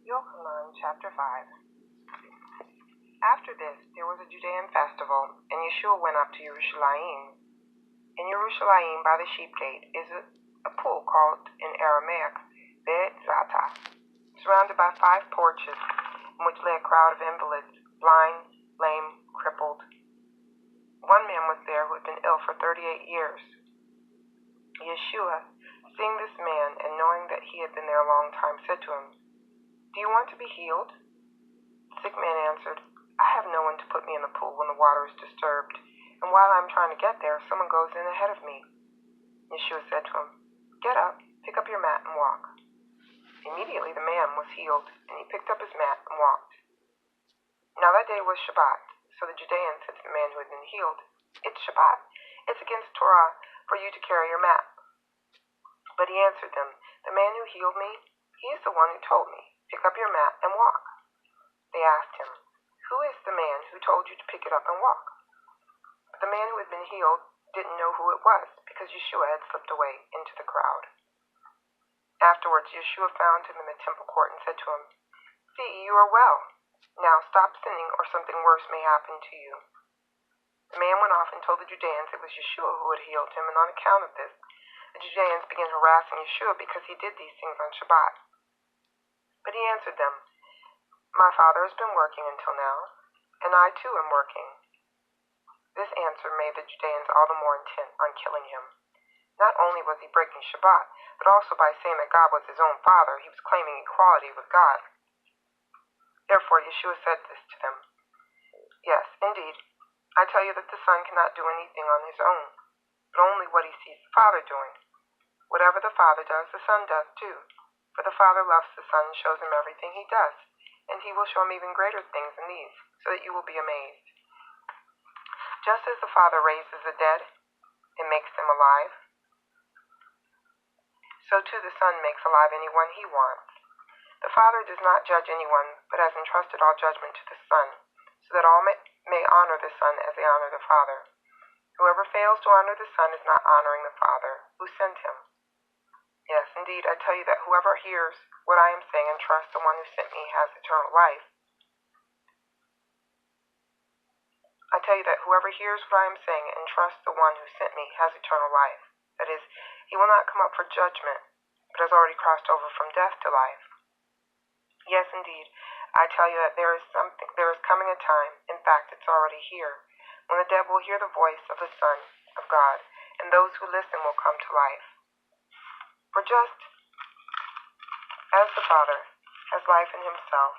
Yochanan chapter 5. After this, there was a Judean festival, and Yeshua went up to Jerusalem. In Jerusalem, by the sheep gate, is a pool called in Aramaic Bet Zata, surrounded by 5 porches, in which lay a crowd of invalids, blind, lame, crippled. One man was there who had been ill for 38 years. Yeshua, seeing this man and knowing that he had been there a long time, said to him, "Do you want to be healed?" The sick man answered, "I have no one to put me in the pool when the water is disturbed, and while I am trying to get there, someone goes in ahead of me." Yeshua said to him, "Get up, pick up your mat, and walk." Immediately the man was healed, and he picked up his mat and walked. Now that day was Shabbat, so the Judeans said to the man who had been healed, "It's Shabbat. It's against Torah for you to carry your mat." But he answered them, "The man who healed me, he is the one who told me, 'Pick up your mat and walk.'" They asked him, "Who is the man who told you to pick it up and walk?" But the man who had been healed didn't know who it was, because Yeshua had slipped away into the crowd. Afterwards, Yeshua found him in the temple court and said to him, "See, you are well. Now stop sinning, or something worse may happen to you." The man went off and told the Judeans it was Yeshua who had healed him, and on account of this, the Judeans began harassing Yeshua because he did these things on Shabbat. But he answered them, "My Father has been working until now, and I too am working." This answer made the Judeans all the more intent on killing him. Not only was he breaking Shabbat, but also by saying that God was his own Father, he was claiming equality with God. Therefore Yeshua said this to them, "Yes, indeed, I tell you that the Son cannot do anything on his own, but only what he sees the Father doing. Whatever the Father does, the Son does too. For the Father loves the Son and shows him everything he does, and he will show him even greater things than these, so that you will be amazed. Just as the Father raises the dead and makes them alive, so too the Son makes alive anyone he wants. The Father does not judge anyone, but has entrusted all judgment to the Son, so that all may honor the Son as they honor the Father. Whoever fails to honor the Son is not honoring the Father who sent him. Yes, indeed, I tell you that whoever hears what I am saying and trusts the one who sent me has eternal life. I tell you that whoever hears what I am saying and trusts the one who sent me has eternal life. That is, he will not come up for judgment, but has already crossed over from death to life. Yes, indeed, I tell you that there is coming a time, in fact, it's already here, when the dead will hear the voice of the Son of God, and those who listen will come to life. For just as the Father has life in himself,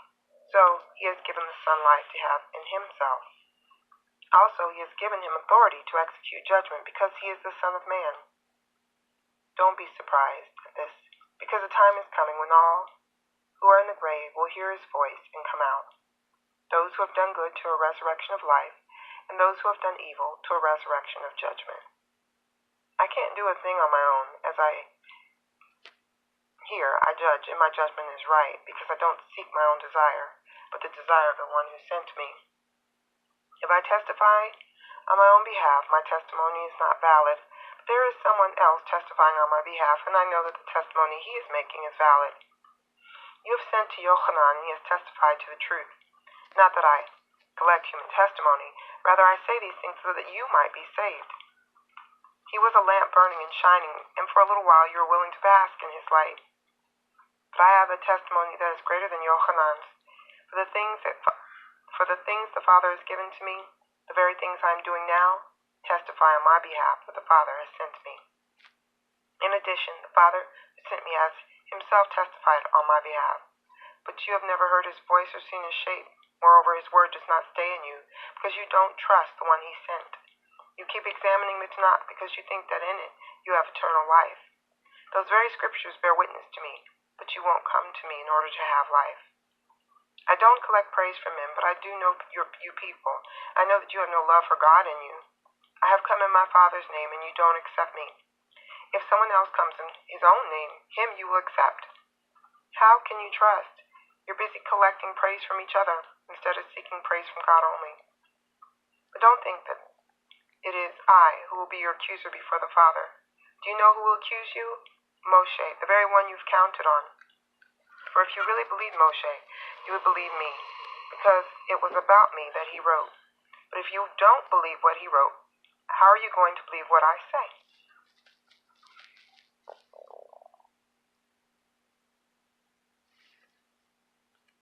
so he has given the Son life to have in himself. Also, he has given him authority to execute judgment, because he is the Son of Man. Don't be surprised at this, because the time is coming when all who are in the grave will hear his voice and come out. Those who have done good to a resurrection of life, and those who have done evil to a resurrection of judgment. I can't do a thing on my own. As I hear, I judge, and my judgment is right, because I don't seek my own desire, but the desire of the one who sent me. If I testify on my own behalf, my testimony is not valid, but there is someone else testifying on my behalf, and I know that the testimony he is making is valid. You have sent to Yochanan, and he has testified to the truth. Not that I collect human testimony, rather I say these things so that you might be saved. He was a lamp burning and shining, and for a little while you were willing to bask in his light. But I have a testimony that is greater than Yochanan's. For the things the Father has given to me, the very things I am doing now, testify on my behalf that the Father has sent me. In addition, the Father who sent me has himself testified on my behalf. But you have never heard his voice or seen his shape. Moreover, his word does not stay in you, because you don't trust the one he sent. You keep examining the Tanakh because you think that in it you have eternal life. Those very scriptures bear witness to me, but you won't come to me in order to have life. I don't collect praise from men, but I do know you people. I know that you have no love for God in you. I have come in my Father's name, and you don't accept me. If someone else comes in his own name, him you will accept. How can you trust? You're busy collecting praise from each other, instead of seeking praise from God only. But don't think that it is I who will be your accuser before the Father. Do you know who will accuse you? Moshe, the very one you've counted on. For if you really believed Moshe, you would believe me, because it was about me that he wrote. But if you don't believe what he wrote, how are you going to believe what I say?